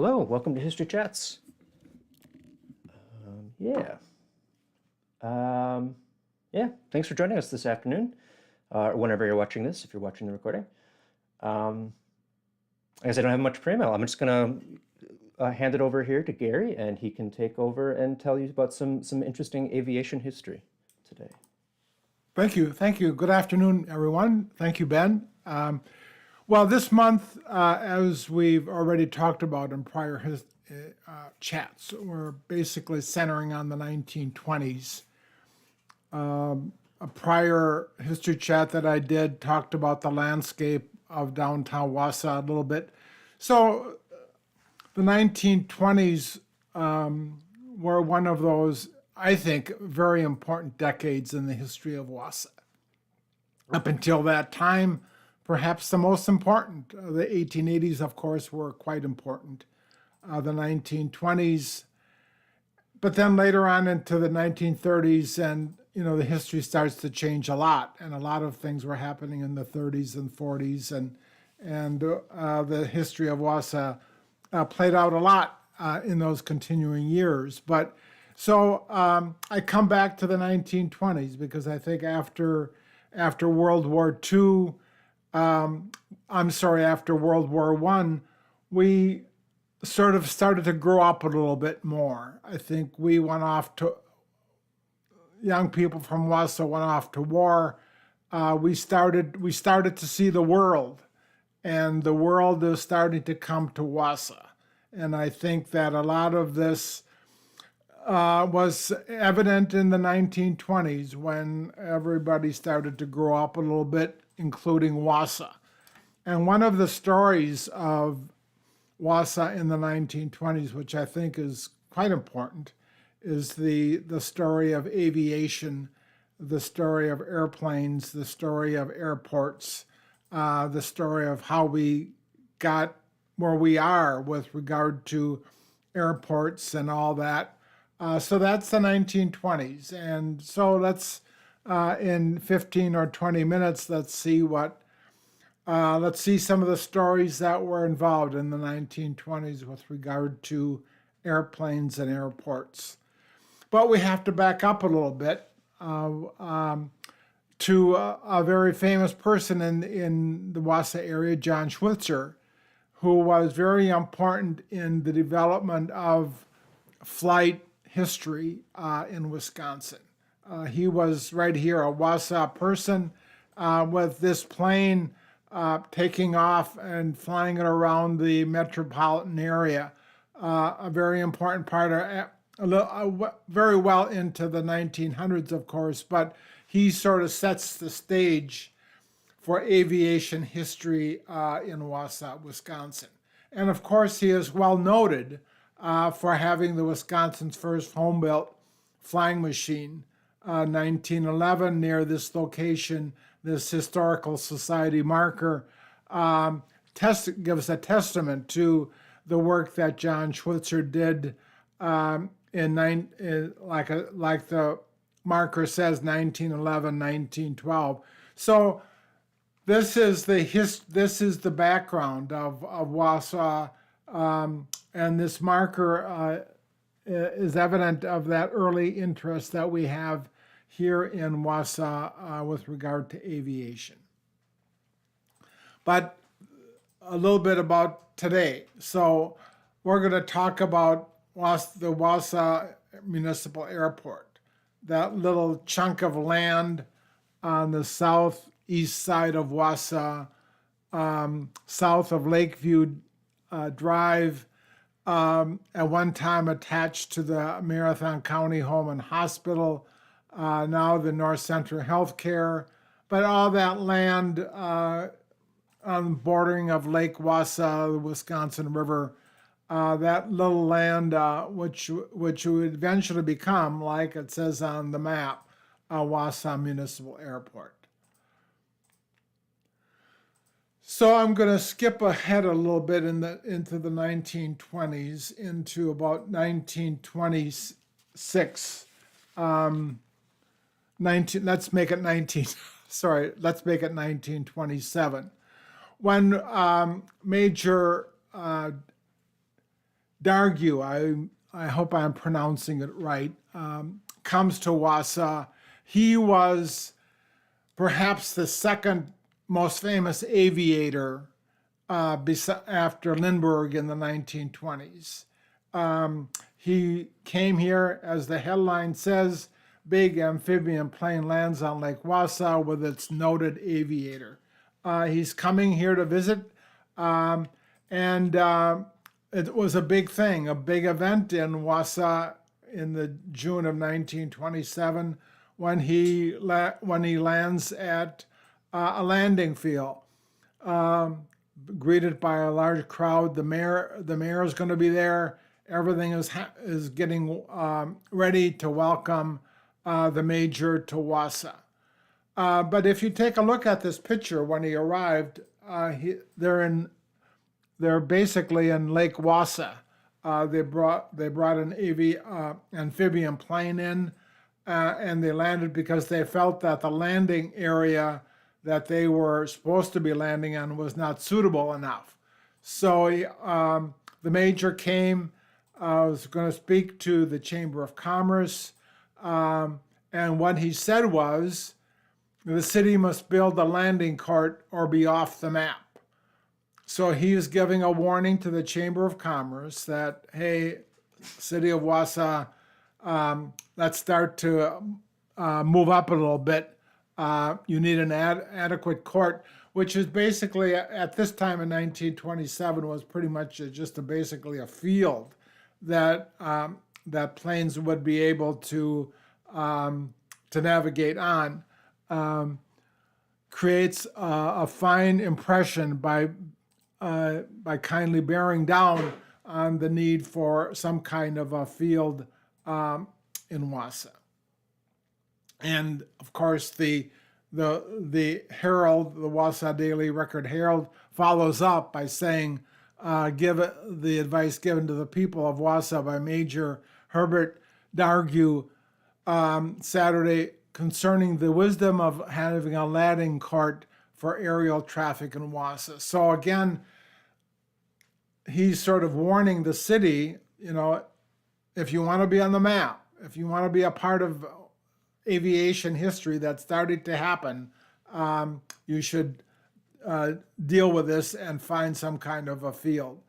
Hello, welcome to History Chats. Yeah. Thanks for joining us this afternoon, or whenever you're watching this, if you're watching the recording. I guess I don't have much pre-mail. I'm just going to hand it over here to Gary, and he can take over and tell you about some interesting aviation history today. Thank you. Thank you. Good afternoon, everyone. Thank you, Ben. Well, this month, as we've already talked about in prior chats, we're basically centering on the 1920s. A prior history chat that I did talked about the landscape of downtown Wausau a little bit. So the 1920s were one of those, I think, very important decades in the history of Wausau. Up until that time, perhaps the most important. The 1880s, of course, were quite important. The 1920s, but then later on into the 1930s, and the history starts to change a lot, and a lot of things were happening in the 30s and 40s, and the history of Wausau played out a lot in those continuing years. But so I come back to the 1920s because I think after World War II, after World War I, we sort of started to grow up a little bit more. I think young people from Wausau went off to war. We started to see the world, and the world is starting to come to Wausau. And I think that a lot of this was evident in the 1920s when everybody started to grow up a little bit, including Wausau. And one of the stories of Wausau in the 1920s, which I think is quite important, is the story of aviation, the story of airplanes, the story of airports, the story of how we got where we are with regard to airports and all that. So that's the 1920s. And so let's, in 15 or 20 minutes, let's see some of the stories that were involved in the 1920s with regard to airplanes and airports. But we have to back up a little bit to a very famous person in the Wausau area, John Schweitzer, who was very important in the development of flight history in Wisconsin. He was right here, a Wausau person, with this plane taking off and flying it around the metropolitan area. A very important part of very well into the 1900s, of course, but he sort of sets the stage for aviation history in Wausau, Wisconsin. And of course, he is well noted for having the Wisconsin's first home-built flying machine, 1911, near this location, this historical society marker, gives a testament to the work that John Schweitzer did like the marker says, 1911, 1912. So this is the background of Wausau, and this marker is evident of that early interest that we have here in Wausau with regard to aviation. But a little bit about today. So we're going to talk about the Wausau Municipal Airport, that little chunk of land on the southeast side of Wausau, south of Lakeview Drive, at one time attached to the Marathon County Home and Hospital, now the North Central Healthcare, but all that land on the bordering of Lake Wausau, the Wisconsin River, that little land which would eventually become, like it says on the map, Wausau Municipal Airport. So I'm going to skip ahead a little bit into the 1920s, into about 1926. Let's make it 1927. When Major Dargu, I hope I'm pronouncing it right, comes to Wausau. He was perhaps the second most famous aviator after Lindbergh in the 1920s. He came here, as the headline says, big amphibian plane lands on Lake Wausau with its noted aviator. He's coming here to visit, and it was a big thing, a big event in Wausau in the June of 1927 when he lands at a landing field. Greeted by a large crowd. The mayor is going to be there. Everything is getting ready to welcome the major to Wausau. But if you take a look at this picture when he arrived, they're basically in Lake Wausau. They brought an amphibian plane in, and they landed because they felt that the landing area that they were supposed to be landing on was not suitable enough. So the major came, was going to speak to the Chamber of Commerce, and what he said was, the city must build a landing court or be off the map. So he is giving a warning to the Chamber of Commerce that, hey, city of Wausau, let's start to move up a little bit. You need an adequate court, which is basically, at this time in 1927, was pretty much just basically a field that planes would be able to navigate on. Creates a fine impression by kindly bearing down on the need for some kind of a field in Wausau. And of course, the Herald, the Wausau Daily Record Herald, follows up by saying, give the advice given to the people of Wausau by Major Herbert Dargu Saturday concerning the wisdom of having a landing court for aerial traffic in Wausau. So again, he's sort of warning the city, if you want to be on the map, if you want to be a part of aviation history that's starting to happen, you should deal with this and find some kind of a field.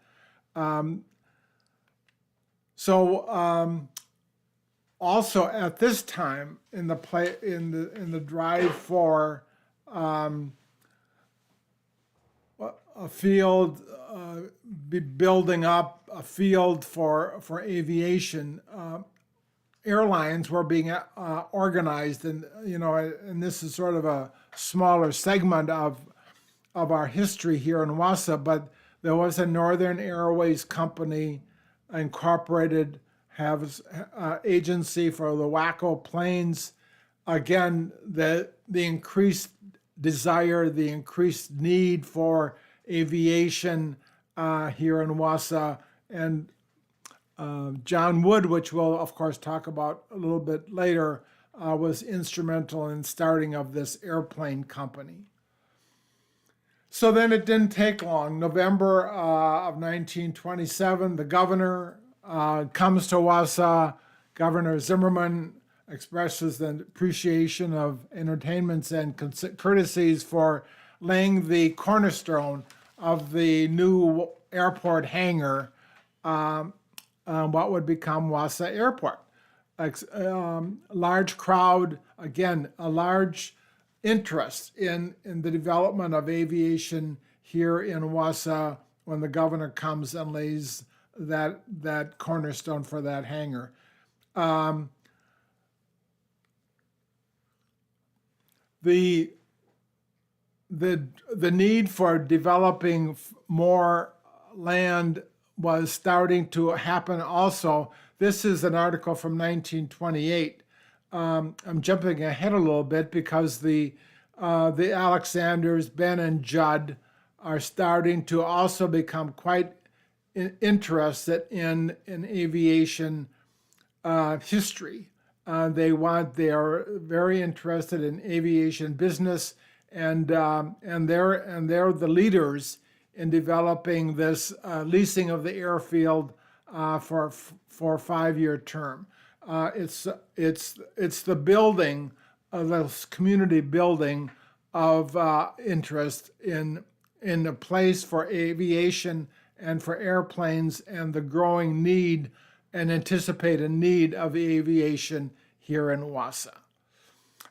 Also at this time in the drive for a field, building up a field for aviation, airlines were being organized, and and this is sort of a smaller segment of our history here in Wausau, but there was a Northern Airways Company Incorporated, has agency for the Waco Plains. Again, the increased desire, the increased need for aviation here in Wausau, and John Wood, which we'll of course talk about a little bit later, was instrumental in starting of this airplane company. So then it didn't take long. November of 1927, the governor comes to Wausau. Governor Zimmerman expresses the appreciation of entertainments and courtesies for laying the cornerstone of the new airport hangar, what would become Wausau Airport. Large crowd, again, a large interest in the development of aviation here in Wausau when the governor comes and lays that cornerstone for that hangar. The need for developing more land was starting to happen also. This is an article from 1928. I'm jumping ahead a little bit because the Alexanders, Ben and Judd, are starting to also become quite interested in aviation history. They are very interested in aviation business, and they're the leaders in developing this leasing of the airfield for a 5-year term. It's the building of this community building of interest in a place for aviation and for airplanes and the growing need and anticipated need of aviation here in Wausau.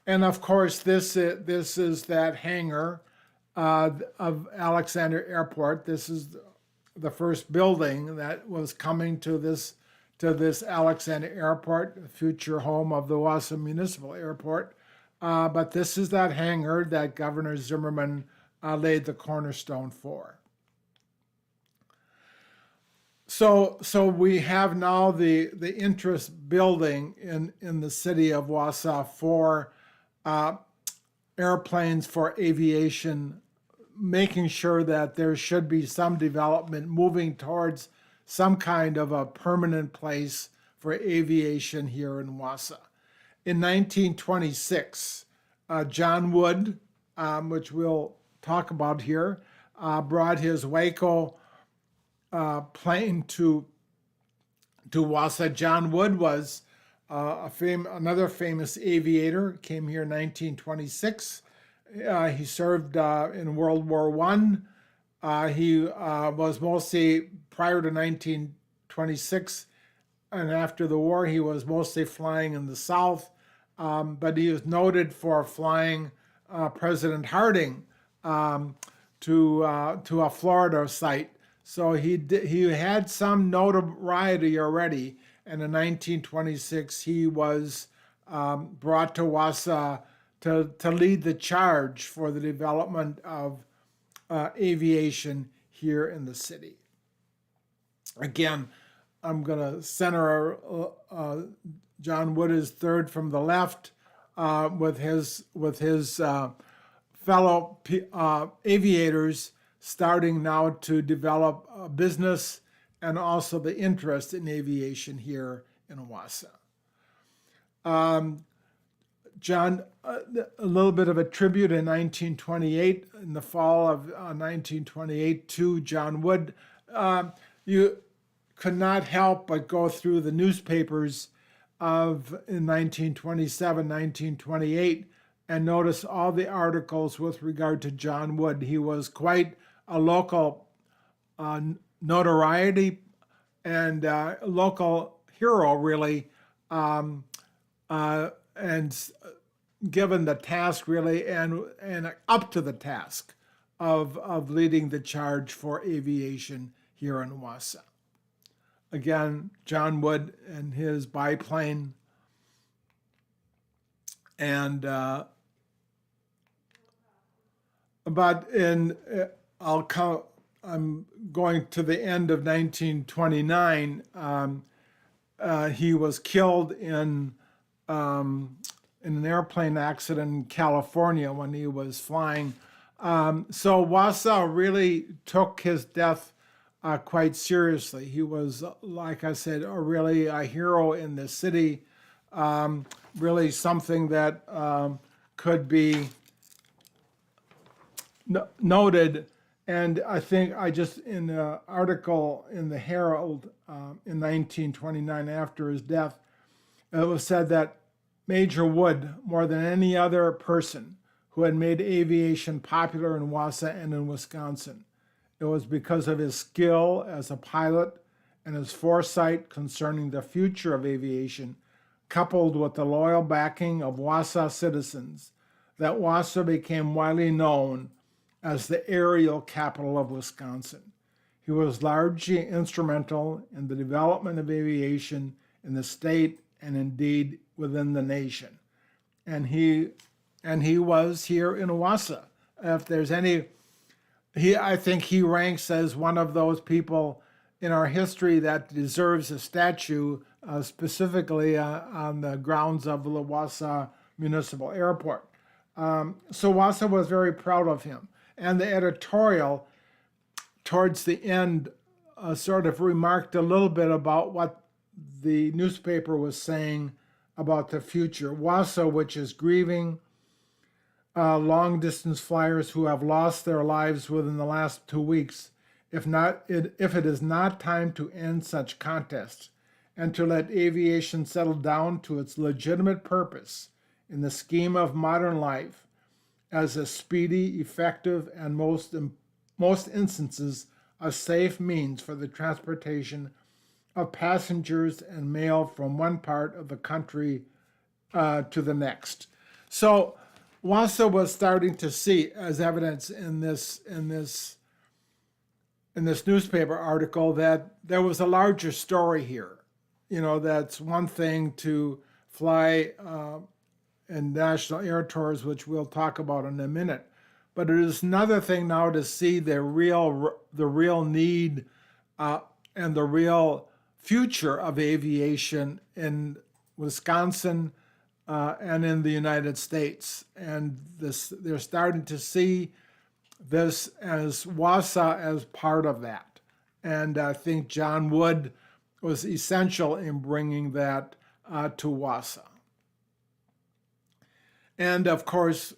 And of course, this is that hangar of Alexander Airport. This is the first building that was coming to this Alexander Airport, the future home of the Wausau Municipal Airport. But this is that hangar that Governor Zimmerman laid the cornerstone for. So we have now the interest building in the city of Wausau for airplanes, for aviation, making sure that there should be some development moving towards some kind of a permanent place for aviation here in Wausau. In 1926, John Wood, which we'll talk about here, brought his Waco plane to Wausau. John Wood was another famous aviator, came here in 1926. He served in World War I. He was mostly, prior to 1926 and after the war, he was mostly flying in the South, but he was noted for flying President Harding to a Florida site. So he had some notoriety already, and in 1926 he was brought to Wausau to lead the charge for the development of aviation here in the city. Again, I'm going to center John Wood is third from the left, with his fellow aviators starting now to develop a business and also the interest in aviation here in Wausau. John, a little bit of a tribute in 1928, in the fall of 1928 to John Wood. You could not help but go through the newspapers in 1927, 1928, and notice all the articles with regard to John Wood. He was quite a local notoriety and local hero, really, and given the task, really, and up to the task of leading the charge for aviation here in Wausau. Again, John Wood and his biplane, and I'm going to the end of 1929. He was killed in an airplane accident in California when he was flying. So Wausau really took his death quite seriously. He was, like I said, really a hero in the city, really something that could be noted. And I think in an article in the Herald in 1929 after his death, it was said that Major Wood, more than any other person who had made aviation popular in Wausau and in Wisconsin, it was because of his skill as a pilot and his foresight concerning the future of aviation, coupled with the loyal backing of Wausau citizens, that Wausau became widely known as the aerial capital of Wisconsin. He was largely instrumental in the development of aviation in the state and indeed within the nation. And he was here in Wausau. If there's any, I think he ranks as one of those people in our history that deserves a statue, specifically on the grounds of the Wausau Municipal Airport. So Wausau was very proud of him. And the editorial towards the end sort of remarked a little bit about what the newspaper was saying about the future. Wausau, which is grieving long-distance flyers who have lost their lives within the last 2 weeks, if it is not time to end such contests and to let aviation settle down to its legitimate purpose in the scheme of modern life as a speedy, effective, and most instances a safe means for the transportation of passengers and mail from one part of the country to the next. So WASA was starting to see, as evidence in this newspaper article, that there was a larger story here. You know, that's one thing to fly in national air tours, which we'll talk about in a minute, but it is another thing now to see the real need and the real future of aviation in Wisconsin and in the United States. And they're starting to see this as WASA as part of that. And I think John Wood was essential in bringing that to WASA. And of course,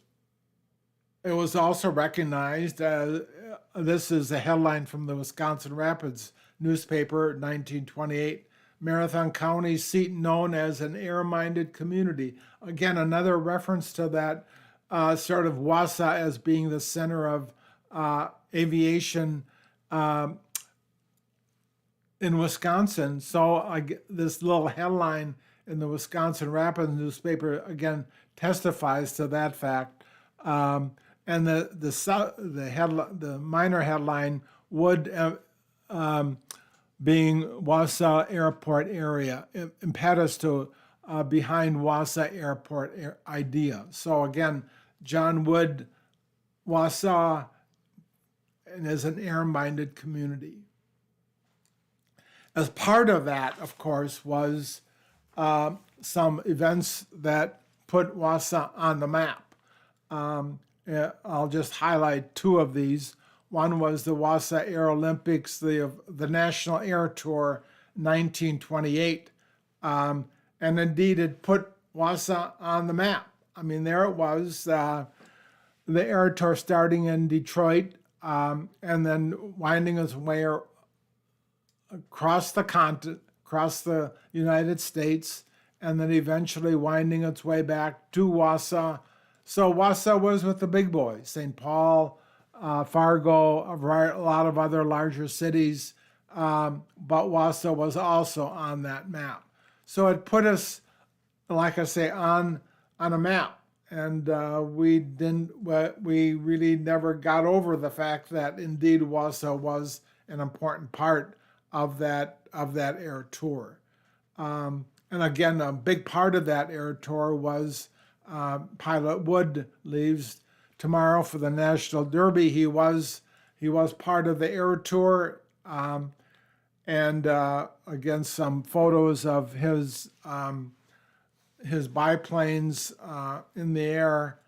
it was also recognized, this is a headline from the Wisconsin Rapids newspaper, 1928, Marathon County seat known as an air-minded community. Again, another reference to that sort of WASA as being the center of aviation in Wisconsin. So this little headline in the Wisconsin Rapids newspaper, again, testifies to that fact. And the minor headline would being Wausau Airport area, impetus to behind Wausau Airport idea. So again, John Wood, Wausau, and as an air-minded community. As part of that, of course, was some events that put Wausau on the map. I'll just highlight two of these. One was the Wausau Air Olympics, the National Air Tour, 1928. And indeed, it put Wausau on the map. I mean, there it was, the Air Tour starting in Detroit and then winding its way across the continent, across the United States, and then eventually winding its way back to Wausau. So Wausau was with the big boys, St. Paul, Fargo, a lot of other larger cities, but Wausau was also on that map. So it put us, like I say, on a map. And we really never got over the fact that indeed Wausau was an important part of that air tour. And again, a big part of that air tour was Pilot Wood leaves tomorrow for the National Derby. He was part of the air tour, and again, some photos of his biplanes in the air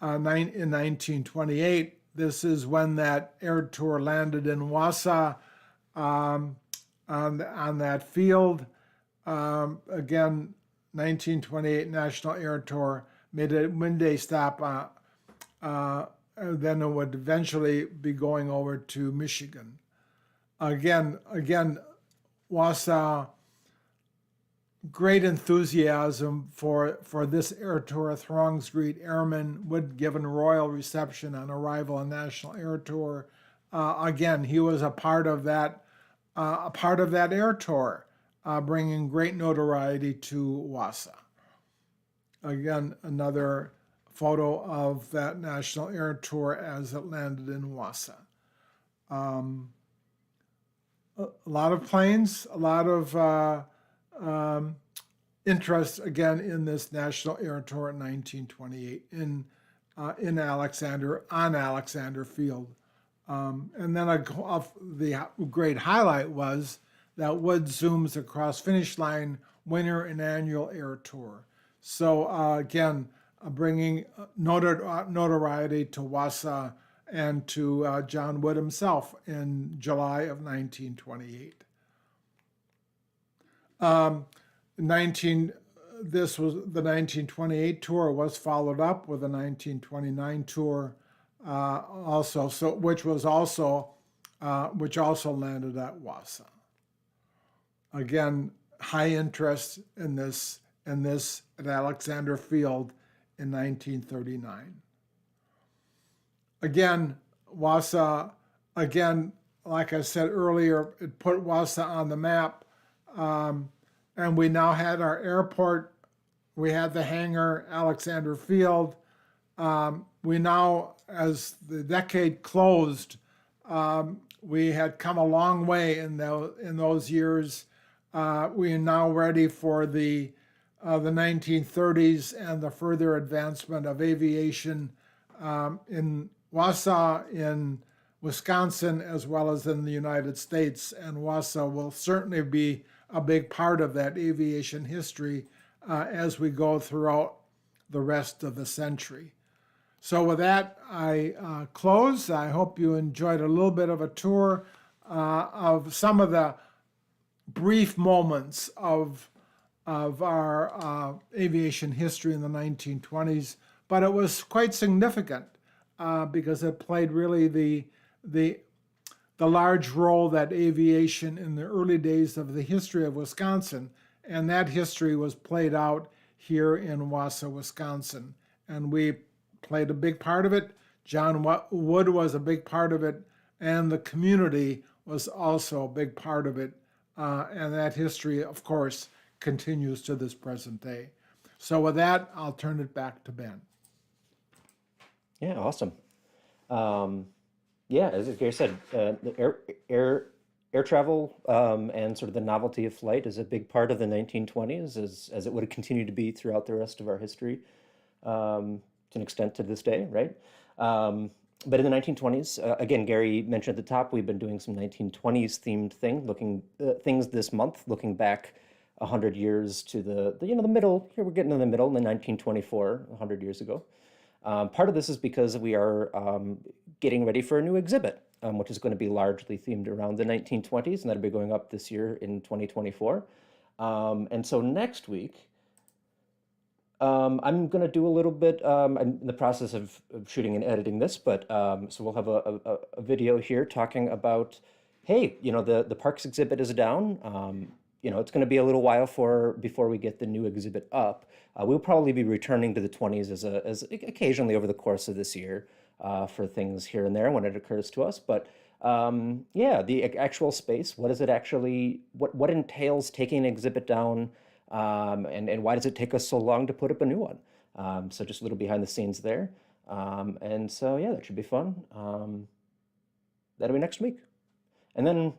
in 1928. This is when that air tour landed in Wausau on that field. Again, 1928 National Air Tour made a midday stop. Then it would eventually be going over to Michigan. Again, Wausau, great enthusiasm for this air tour. Throngs greet airmen, Wood given royal reception on arrival on National Air Tour. Again, he was a part of that air tour, bringing great notoriety to Wausau. Again, another photo of that National Air Tour as it landed in Wausau. A lot of planes, a lot of interest again in this National Air Tour in 1928 in Alexander, on Alexander Field. And then the great highlight was that Wood zooms across finish line, winner and annual air tour. So again, bringing notoriety to Wausau and to John Wood himself in July of 1928. This was the 1928 tour was followed up with a 1929 tour also, which was also which also landed at Wausau. Again, high interest in this at Alexander Field in 1939. Again, Wausau, again, like I said earlier, it put Wausau on the map, and we now had our airport, we had the hangar, Alexander Field. We now, as the decade closed, we had come a long way in those years. We are now ready for the 1930s and the further advancement of aviation in Wausau, in Wisconsin, as well as in the United States. And Wausau will certainly be a big part of that aviation history as we go throughout the rest of the century. So with that, I close. I hope you enjoyed a little bit of a tour of some of the brief moments of our aviation history in the 1920s, but it was quite significant because it played really the large role that aviation in the early days of the history of Wisconsin, and that history was played out here in Wausau, Wisconsin, and we played a big part of it. John Wood was a big part of it, and the community was also a big part of it. And that history, of course, continues to this present day. So with that, I'll turn it back to Ben. Yeah, awesome. Yeah, as Gary said, the air travel and sort of the novelty of flight is a big part of the 1920s, as it would continue to be throughout the rest of our history, to an extent to this day, right? But in the 1920s, again, Gary mentioned at the top, we've been doing some 1920s themed things this month, looking back 100 years to the middle. Here we're getting in the middle in 1924, 100 years ago. Part of this is because we are getting ready for a new exhibit, which is going to be largely themed around the 1920s, and that'll be going up this year in 2024. And so next week, I'm going to do a little bit, I'm in the process of shooting and editing this, but so we'll have a video here talking about, hey, the parks exhibit is down. It's going to be a little while before we get the new exhibit up. We'll probably be returning to the 20s as occasionally over the course of this year for things here and there when it occurs to us. But yeah, the actual space, what is it actually, what entails taking an exhibit down? And why does it take us so long to put up a new one? So just a little behind the scenes there. And so, yeah, that should be fun. That'll be next week. And then,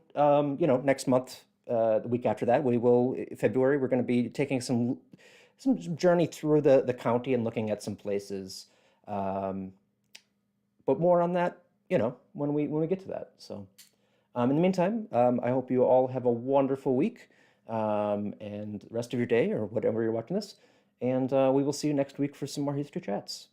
next month, the week after that, February, we're going to be taking some journey through the county and looking at some places. But more on that, when we get to that. So in the meantime, I hope you all have a wonderful week. And rest of your day or whatever you're watching this. And we will see you next week for some more history chats.